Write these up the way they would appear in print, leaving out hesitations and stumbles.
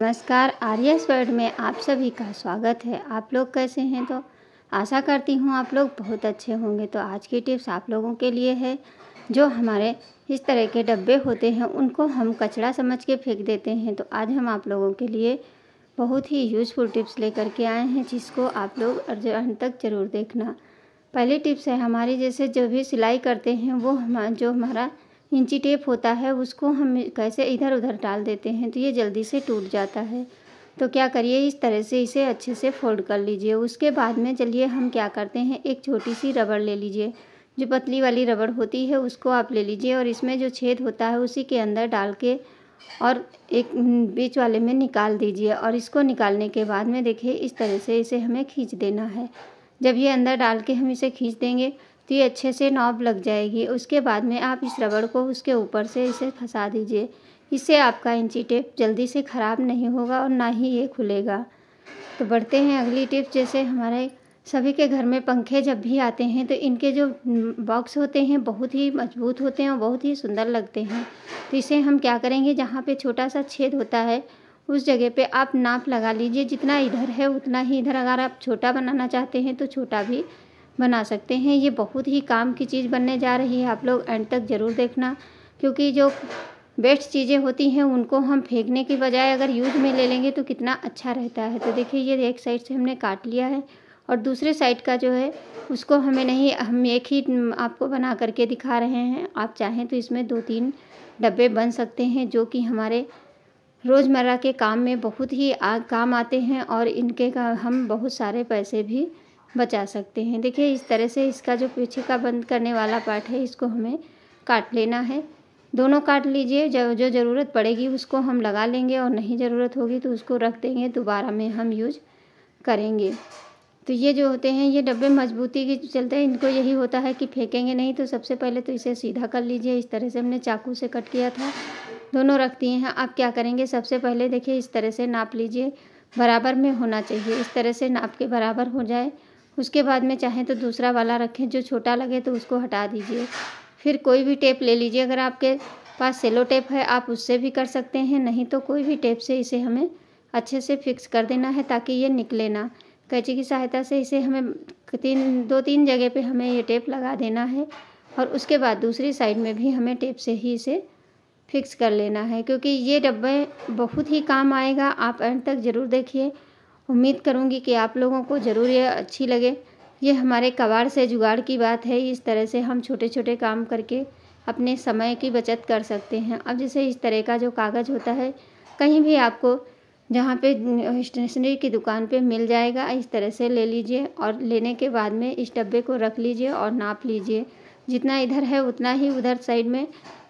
नमस्कार, आर्यस वर्ल्ड में आप सभी का स्वागत है। आप लोग कैसे हैं? तो आशा करती हूँ आप लोग बहुत अच्छे होंगे। तो आज की टिप्स आप लोगों के लिए है। जो हमारे इस तरह के डब्बे होते हैं उनको हम कचरा समझ के फेंक देते हैं। तो आज हम आप लोगों के लिए बहुत ही यूजफुल टिप्स लेकर के आए हैं, जिसको आप लोग अंत तक ज़रूर देखना। पहली टिप्स है हमारी, जैसे जो भी सिलाई करते हैं वो जो हमारा इंची टेप होता है उसको हम कैसे इधर उधर डाल देते हैं तो ये जल्दी से टूट जाता है। तो क्या करिए, इस तरह से इसे अच्छे से फोल्ड कर लीजिए। उसके बाद में चलिए हम क्या करते हैं, एक छोटी सी रबड़ ले लीजिए। जो पतली वाली रबड़ होती है उसको आप ले लीजिए और इसमें जो छेद होता है उसी के अंदर डाल के और एक बीच वाले में निकाल दीजिए। और इसको निकालने के बाद में देखिए इस तरह से इसे हमें खींच देना है। जब ये अंदर डाल के हम इसे खींच देंगे तो ये अच्छे से नॉब लग जाएगी। उसके बाद में आप इस रबड़ को उसके ऊपर से इसे फंसा दीजिए। इससे आपका इंची टेप जल्दी से ख़राब नहीं होगा और ना ही ये खुलेगा। तो बढ़ते हैं अगली टिप। जैसे हमारे सभी के घर में पंखे जब भी आते हैं तो इनके जो बॉक्स होते हैं बहुत ही मजबूत होते हैं और बहुत ही सुंदर लगते हैं। तो इसे हम क्या करेंगे, जहाँ पे छोटा सा छेद होता है उस जगह पे आप नाप लगा लीजिए। जितना इधर है उतना ही इधर। अगर आप छोटा बनाना चाहते हैं तो छोटा भी बना सकते हैं। ये बहुत ही काम की चीज़ बनने जा रही है। आप लोग एंड तक ज़रूर देखना, क्योंकि जो वेस्ट चीज़ें होती हैं उनको हम फेंकने की बजाय अगर यूज में ले लेंगे तो कितना अच्छा रहता है। तो देखिए ये एक साइड से हमने काट लिया है और दूसरे साइड का जो है उसको हमें नहीं, हम एक ही आपको बना करके दिखा रहे हैं। आप चाहें तो इसमें 2-3 डब्बे बन सकते हैं जो कि हमारे रोज़मर्रा के काम में बहुत ही काम आते हैं और इनके का हम बहुत सारे पैसे भी बचा सकते हैं। देखिए इस तरह से इसका जो पीछे का बंद करने वाला पार्ट है इसको हमें काट लेना है। दोनों काट लीजिए। जो ज़रूरत पड़ेगी उसको हम लगा लेंगे और नहीं ज़रूरत होगी तो उसको रख देंगे, दोबारा में हम यूज करेंगे। तो ये जो होते हैं ये डब्बे मजबूती के चलते हैं, इनको यही होता है कि फेंकेंगे नहीं। तो सबसे पहले तो इसे सीधा कर लीजिए। इस तरह से हमने चाकू से कट किया था, दोनों रख दिए हैं। आप क्या करेंगे, सबसे पहले देखिए इस तरह से नाप लीजिए, बराबर में होना चाहिए। इस तरह से नाप के बराबर हो जाए। उसके बाद में चाहें तो दूसरा वाला रखें, जो छोटा लगे तो उसको हटा दीजिए। फिर कोई भी टेप ले लीजिए। अगर आपके पास सेलो टेप है आप उससे भी कर सकते हैं, नहीं तो कोई भी टेप से इसे हमें अच्छे से फिक्स कर देना है ताकि ये निकले ना। कैंची की सहायता से इसे हमें 2-3 जगह पे हमें ये टेप लगा देना है और उसके बाद दूसरी साइड में भी हमें टेप से ही इसे फिक्स कर लेना है, क्योंकि ये डब्बे बहुत ही काम आएगा। आप एंड तक ज़रूर देखिए। उम्मीद करूँगी कि आप लोगों को ज़रूर ये अच्छी लगे। ये हमारे कबाड़ से जुगाड़ की बात है। इस तरह से हम छोटे छोटे काम करके अपने समय की बचत कर सकते हैं। अब जैसे इस तरह का जो कागज़ होता है कहीं भी आपको जहाँ पे स्टेशनरी की दुकान पे मिल जाएगा, इस तरह से ले लीजिए और लेने के बाद में इस डब्बे को रख लीजिए और नाप लीजिए। जितना इधर है उतना ही उधर साइड में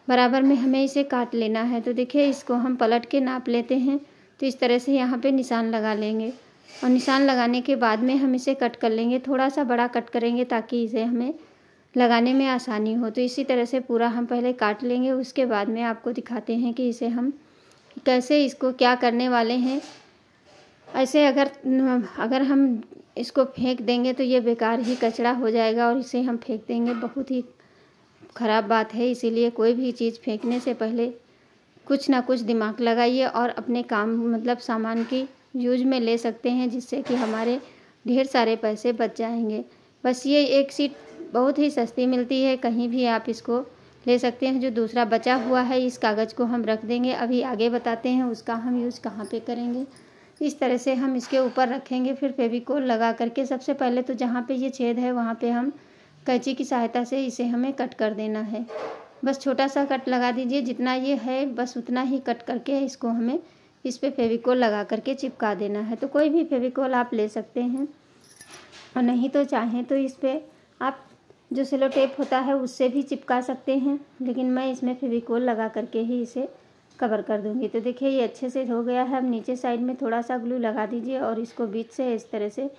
बराबर में हमें इसे काट लेना है। तो देखिए इसको हम पलट के नाप लेते हैं। तो इस तरह से यहाँ पे निशान लगा लेंगे और निशान लगाने के बाद में हम इसे कट कर लेंगे। थोड़ा सा बड़ा कट करेंगे ताकि इसे हमें लगाने में आसानी हो। तो इसी तरह से पूरा हम पहले काट लेंगे। उसके बाद में आपको दिखाते हैं कि इसे हम कैसे इसको क्या करने वाले हैं। ऐसे अगर हम इसको फेंक देंगे तो ये बेकार ही कचरा हो जाएगा और इसे हम फेंक देंगे, बहुत ही ख़राब बात है। इसीलिए कोई भी चीज़ फेंकने से पहले कुछ ना कुछ दिमाग लगाइए और अपने काम सामान की यूज में ले सकते हैं, जिससे कि हमारे ढेर सारे पैसे बच जाएंगे। बस ये एक सीट बहुत ही सस्ती मिलती है, कहीं भी आप इसको ले सकते हैं। जो दूसरा बचा हुआ है इस कागज़ को हम रख देंगे। अभी आगे बताते हैं उसका हम यूज़ कहाँ पे करेंगे। इस तरह से हम इसके ऊपर रखेंगे। फिर फेविकोल लगा करके सबसे पहले तो जहाँ पे ये छेद है वहाँ पे हम कैंची की सहायता से इसे हमें कट कर देना है। बस छोटा सा कट लगा दीजिए, जितना ये है बस उतना ही कट करके इसको हमें इस पे फेविकोल लगा करके चिपका देना है। तो कोई भी फेविकोल आप ले सकते हैं और नहीं तो चाहें तो इस पे आप जो सेलो टेप होता है उससे भी चिपका सकते हैं, लेकिन मैं इसमें फेविकोल लगा करके ही इसे कवर कर दूंगी। तो देखिए ये अच्छे से हो गया है। अब नीचे साइड में थोड़ा सा ग्लू लगा दीजिए और इसको बीच से इस तरह से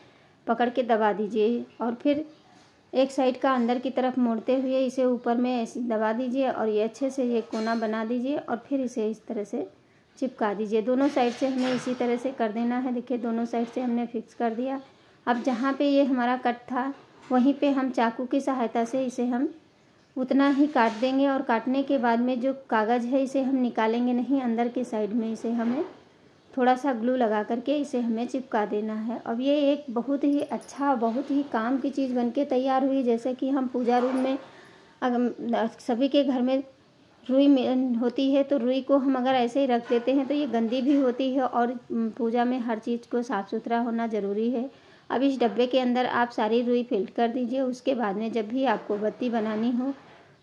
पकड़ के दबा दीजिए और फिर एक साइड का अंदर की तरफ मोड़ते हुए इसे ऊपर में ऐसे दबा दीजिए और ये अच्छे से ये कोना बना दीजिए और फिर इसे इस तरह से चिपका दीजिए। दोनों साइड से हमें इसी तरह से कर देना है। देखिए दोनों साइड से हमने फिक्स कर दिया। अब जहाँ पे ये हमारा कट था वहीं पे हम चाकू की सहायता से इसे हम उतना ही काट देंगे और काटने के बाद में जो कागज़ है इसे हम निकालेंगे नहीं, अंदर के साइड में इसे हमें थोड़ा सा ग्लू लगा करके इसे हमें चिपका देना है। अब ये एक बहुत ही अच्छा, बहुत ही काम की चीज़ बनके तैयार हुई। जैसे कि हम पूजा रूम में सभी के घर में रुई होती है, तो रुई को हम अगर ऐसे ही रख देते हैं तो ये गंदी भी होती है, और पूजा में हर चीज़ को साफ़ सुथरा होना ज़रूरी है। अब इस डब्बे के अंदर आप सारी रुई फिल कर दीजिए। उसके बाद में जब भी आपको बत्ती बनानी हो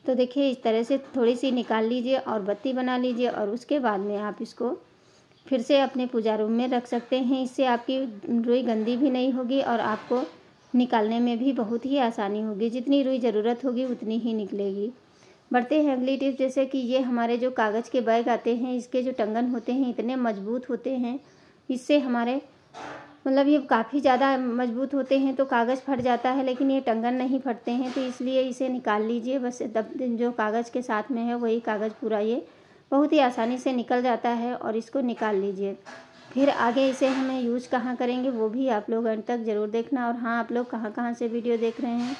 तो देखिए इस तरह से थोड़ी सी निकाल लीजिए और बत्ती बना लीजिए, और उसके बाद में आप इसको फिर से अपने पूजा रूम में रख सकते हैं। इससे आपकी रुई गंदी भी नहीं होगी और आपको निकालने में भी बहुत ही आसानी होगी। जितनी रुई ज़रूरत होगी उतनी ही निकलेगी। बढ़ते हैं अगली टिप। जैसे कि ये हमारे जो कागज़ के बैग आते हैं, इसके जो टंगन होते हैं इतने मजबूत होते हैं, इससे हमारे मतलब ये काफ़ी ज़्यादा मजबूत होते हैं तो कागज़ फट जाता है, लेकिन ये टंगन नहीं फटते हैं। तो इसलिए इसे निकाल लीजिए। बस जो कागज़ के साथ में है वही कागज़ पूरा ये बहुत ही आसानी से निकल जाता है, और इसको निकाल लीजिए। फिर आगे इसे हमें यूज़ कहाँ करेंगे वो भी आप लोग अंत तक ज़रूर देखना। और हाँ, आप लोग कहाँ कहाँ से वीडियो देख रहे हैं,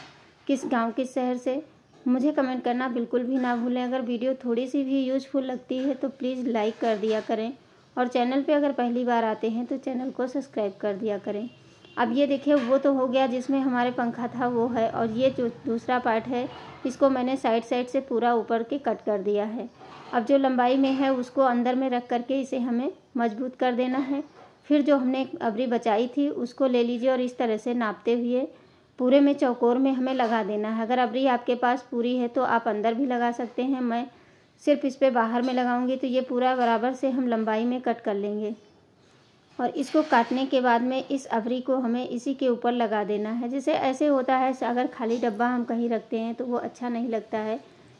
किस गांव किस शहर से, मुझे कमेंट करना बिल्कुल भी ना भूलें। अगर वीडियो थोड़ी सी भी यूज़फुल लगती है तो प्लीज़ लाइक कर दिया करें, और चैनल पे अगर पहली बार आते हैं तो चैनल को सब्सक्राइब कर दिया करें। अब ये देखिए वो तो हो गया जिसमें हमारे पंखा था वो है, और ये जो दूसरा पार्ट है इसको मैंने साइड साइड से पूरा ऊपर के कट कर दिया है। अब जो लंबाई में है उसको अंदर में रख करके इसे हमें मजबूत कर देना है। फिर जो हमने अबरी बचाई थी उसको ले लीजिए, और इस तरह से नापते हुए पूरे में चौकोर में हमें लगा देना है। अगर अबरी आपके पास पूरी है तो आप अंदर भी लगा सकते हैं, मैं सिर्फ इस पे बाहर में लगाऊंगी। तो ये पूरा बराबर से हम लंबाई में कट कर लेंगे, और इसको काटने के बाद में इस अबरी को हमें इसी के ऊपर लगा देना है। जैसे ऐसे होता है अगर खाली डब्बा हम कहीं रखते हैं तो वो अच्छा नहीं लगता है,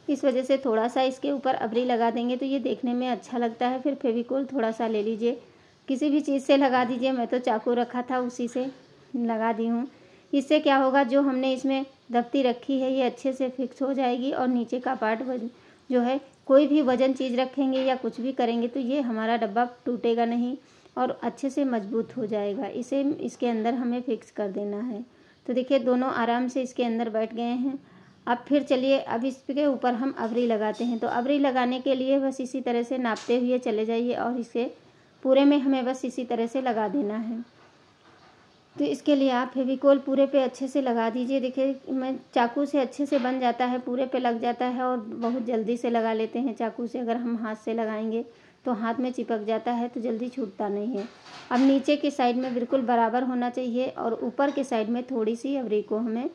इस वजह से थोड़ा सा इसके ऊपर अबरी लगा देंगे तो ये देखने में अच्छा लगता है। फिर फेविकोल थोड़ा सा ले लीजिए, किसी भी चीज़ से लगा दीजिए। मैं तो चाकू रखा था उसी से लगा दी हूँ। इससे क्या होगा, जो हमने इसमें दफ्ती रखी है ये अच्छे से फिक्स हो जाएगी, और नीचे का पार्ट जो है कोई भी वजन चीज़ रखेंगे या कुछ भी करेंगे तो ये हमारा डब्बा टूटेगा नहीं और अच्छे से मजबूत हो जाएगा। इसे इसके अंदर हमें फिक्स कर देना है। तो देखिए दोनों आराम से इसके अंदर बैठ गए हैं। अब फिर चलिए अब इसके ऊपर हम अबरी लगाते हैं। तो अबरी लगाने के लिए बस इसी तरह से नापते हुए चले जाइए, और इसे पूरे में हमें बस इसी तरह से लगा देना है। तो इसके लिए आप फेविकोल पूरे पे अच्छे से लगा दीजिए। देखिए मैं चाकू से अच्छे से बन जाता है, पूरे पे लग जाता है, और बहुत जल्दी से लगा लेते हैं चाकू से। अगर हम हाथ से लगाएंगे तो हाथ में चिपक जाता है तो जल्दी छूटता नहीं है। अब नीचे के साइड में बिल्कुल बराबर होना चाहिए, और ऊपर के साइड में थोड़ी सी अबरी को हमें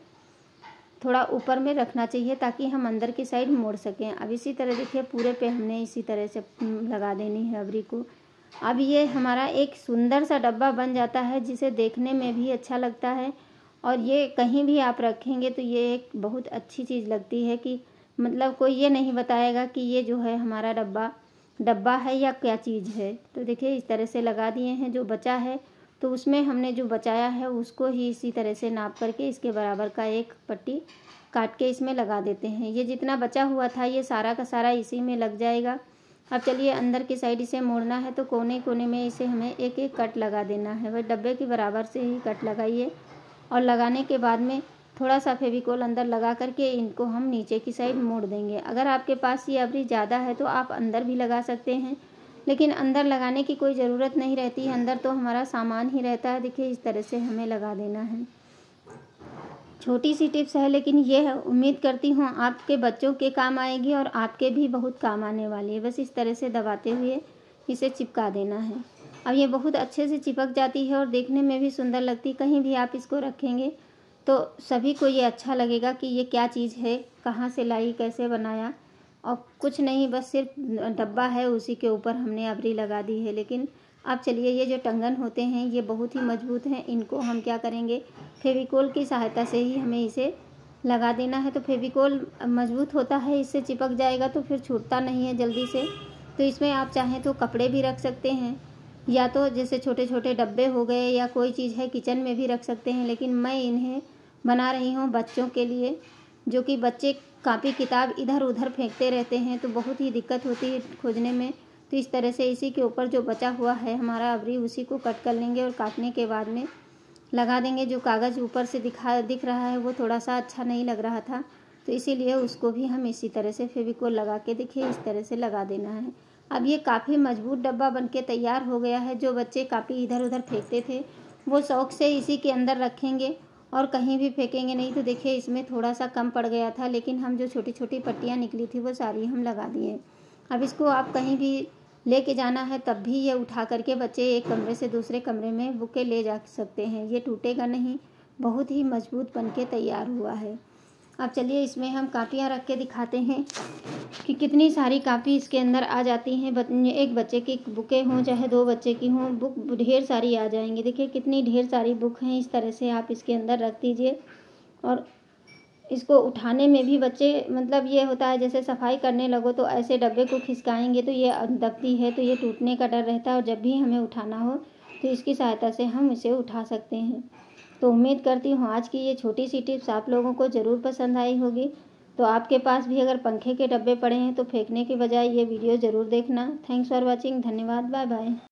थोड़ा ऊपर में रखना चाहिए ताकि हम अंदर की साइड मोड़ सकें। अब इसी तरह देखिए पूरे पे हमने इसी तरह से लगा देनी है अबरी को। अब ये हमारा एक सुंदर सा डब्बा बन जाता है जिसे देखने में भी अच्छा लगता है, और ये कहीं भी आप रखेंगे तो ये एक बहुत अच्छी चीज़ लगती है कि मतलब कोई ये नहीं बताएगा कि ये जो है हमारा डब्बा है या क्या चीज़ है। तो देखिए इस तरह से लगा दिए हैं। जो बचा है तो उसमें हमने जो बचाया है उसको ही इसी तरह से नाप करके इसके बराबर का एक पट्टी काट के इसमें लगा देते हैं। ये जितना बचा हुआ था ये सारा का सारा इसी में लग जाएगा। अब चलिए अंदर की साइड इसे मोड़ना है, तो कोने कोने में इसे हमें एक एक कट लगा देना है। वह डब्बे के बराबर से ही कट लगाइए, और लगाने के बाद में थोड़ा सा फेविकोल अंदर लगा करके इनको हम नीचे की साइड मोड़ देंगे। अगर आपके पास ये अबरी ज़्यादा है तो आप अंदर भी लगा सकते हैं, लेकिन अंदर लगाने की कोई ज़रूरत नहीं रहती है, अंदर तो हमारा सामान ही रहता है। देखिए इस तरह से हमें लगा देना है। छोटी सी टिप्स है, लेकिन ये है उम्मीद करती हूँ आपके बच्चों के काम आएगी और आपके भी बहुत काम आने वाली है। बस इस तरह से दबाते हुए इसे चिपका देना है। अब ये बहुत अच्छे से चिपक जाती है और देखने में भी सुंदर लगती है। कहीं भी आप इसको रखेंगे तो सभी को ये अच्छा लगेगा कि ये क्या चीज़ है, कहाँ से लाई, कैसे बनाया, और कुछ नहीं बस सिर्फ डब्बा है उसी के ऊपर हमने अबरी लगा दी है। लेकिन अब चलिए ये जो टंगन होते हैं ये बहुत ही मजबूत हैं, इनको हम क्या करेंगे, फेविकोल की सहायता से ही हमें इसे लगा देना है। तो फेविकोल मजबूत होता है, इससे चिपक जाएगा तो फिर छूटता नहीं है जल्दी से। तो इसमें आप चाहें तो कपड़े भी रख सकते हैं, या तो जैसे छोटे छोटे डब्बे हो गए, या कोई चीज़ है किचन में भी रख सकते हैं। लेकिन मैं इन्हें बना रही हूँ बच्चों के लिए, जो कि बच्चे कापी किताब इधर उधर फेंकते रहते हैं तो बहुत ही दिक्कत होती है खोजने में। तो इस तरह से इसी के ऊपर जो बचा हुआ है हमारा अबरी उसी को कट कर लेंगे, और काटने के बाद में लगा देंगे। जो कागज़ ऊपर से दिख रहा है वो थोड़ा सा अच्छा नहीं लग रहा था, तो इसीलिए उसको भी हम इसी तरह से फेविकोल लगा के देखिए इस तरह से लगा देना है। अब ये काफ़ी मजबूत डब्बा बनके तैयार हो गया है। जो बच्चे कापी इधर उधर फेंकते थे वो शौक से इसी के अंदर रखेंगे और कहीं भी फेंकेंगे नहीं। तो देखिए इसमें थोड़ा सा कम पड़ गया था, लेकिन हम जो छोटी छोटी पट्टियाँ निकली थी वो सारी हम लगा दिए। अब इसको आप कहीं भी लेके जाना है तब भी ये उठा करके बच्चे एक कमरे से दूसरे कमरे में बुके ले जा सकते हैं। ये टूटेगा नहीं, बहुत ही मजबूत बनके तैयार हुआ है। अब चलिए इसमें हम कापियाँ रख के दिखाते हैं कि कितनी सारी कापी इसके अंदर आ जाती हैं। एक बच्चे की बुकें हों चाहे 2 बच्चे की हों, बुक ढेर सारी आ जाएंगी। देखिए कितनी ढेर सारी बुक हैं। इस तरह से आप इसके अंदर रख दीजिए और इसको उठाने में भी बच्चे मतलब ये होता है जैसे सफाई करने लगो तो ऐसे डब्बे को खिसकाएंगे तो ये दबती है, तो ये टूटने का डर रहता है। और जब भी हमें उठाना हो तो इसकी सहायता से हम इसे उठा सकते हैं। तो उम्मीद करती हूँ आज की ये छोटी सी टिप्स आप लोगों को ज़रूर पसंद आई होगी। तो आपके पास भी अगर पंखे के डब्बे पड़े हैं तो फेंकने के बजाय ये वीडियो ज़रूर देखना। Thanks for watching. धन्यवाद। Bye bye.